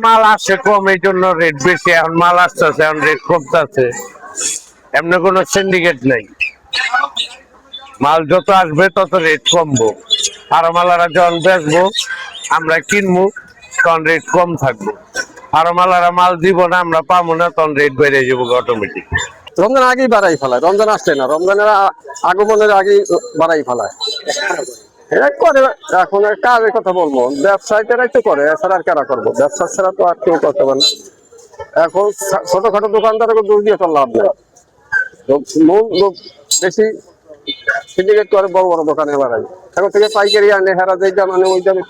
মাল আসে কম, এই জন্য রেট বেশি। এখন মাল আসতেছে, এখন রেট কমতেছে। এমনি কোনো সিন্ডিকেট নাই। মাল যত আসবে তত রেট কমবো। ফার্মালারা যখন বেচবো, আমরা কিনবো, তখন রেট কম থাকবো। ফার্মালারা মাল দিব না, আমরা পাবো না, তখন রেট বেড়ে যাবো অটোমেটিক। রমজান আগেই বাড়াই ফেলায়, রমজান আসছে না, রমজানের আগমনের আগেই বাড়াই ফেলায়। এটা করে এখন কাজের কথা বলবো, ব্যবসায়ীরাই তো করে, এছাড়া আর কারা করবো? ব্যবসা ছাড়া তো আর কেউ করতে পারে না। এখন ছোটখাটো দোকানদারকে দূর দিয়ে তো লাভ নেই। মূল লোক বেশি সিন্ডিকেট করে বড় বড় দোকানে বাড়াই। এখন থেকে পাইকারি আনে, হেরা যেই দাম আনে ওই দামে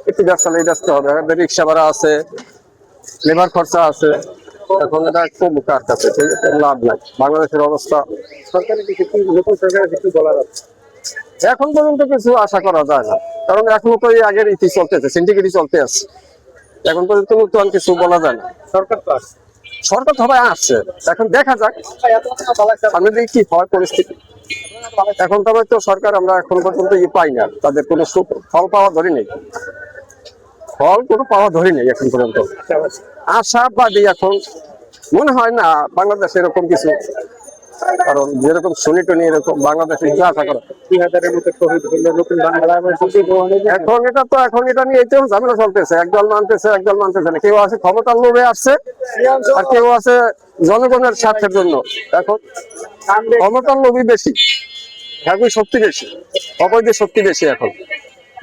একটু ব্যবসা নিয়ে ব্যস্ত হবে। রিক্সা ভাড়া আছে, লেবার খরচা আছে। এখন এটা খুব কার কাছে লাভ নাই। বাংলাদেশের অবস্থা সরকারের কিছু নতুন সরকারের কিছু বলার আছে এখন পর্যন্ত কিছু আশা করা যায় না, কারণ এখনো তো এই আগের ইতি চলতেছে, সিন্ডিকেটই চলতে আছে। এখন পর্যন্ত নতুন কিছু বলা যায় না। সরকার সবাই আসছে, এখন দেখা যাক সামনে দিকে কি হয় পরিস্থিতি। এখন তবে তো সরকার আমরা এখন পর্যন্ত পাই না, তাদের কোনো ফল পাওয়া ধরি নেই, ফল কোনো পাওয়া ধরি নেই এখন পর্যন্ত। আশাবাদী এখন মনে হয় না বাংলাদেশে এরকম কিছু, কারণ যেরকম শুনি টনি এরকম বাংলাদেশে আশা করা 2000-এর মতো শহীদ হলো নতুন বাংলা। এখন এটা নিয়ে তো ঝামেলা চলতেছে, একদল মানতেছে একদল মানতেছে না। কেউ আছে ক্ষমতার লোভে আসছে, আর কেউ আছে জনগণের স্বার্থের জন্য। এখন ক্ষমতার লোভই বেশি, একই শক্তি বেশি, অবৈধ শক্তি বেশি এখন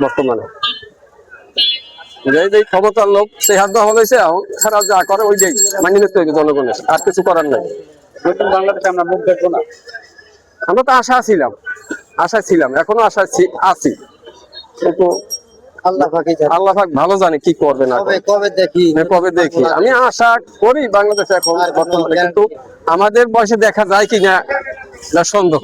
বর্তমানে। যেই ক্ষমতার লোক সেই হাত দেওয়া হয়েছে, এখন সারা যা করে ওই দিক মানিয়ে নিতে হবে জনগণের, আর কিছু করার নাই। নতুন বাংলাদেশে আমরা মুখ দেখবো না। আমরা তো আশা ছিলাম, এখনো আশা আছি, কিন্তু আল্লাহ পাক ভালো জানে কি করবে না কবে দেখি। আমি আশা করি বাংলাদেশে এখন বর্তমানে, কিন্তু আমাদের বয়সে দেখা যায় কিনা সন্দেহ।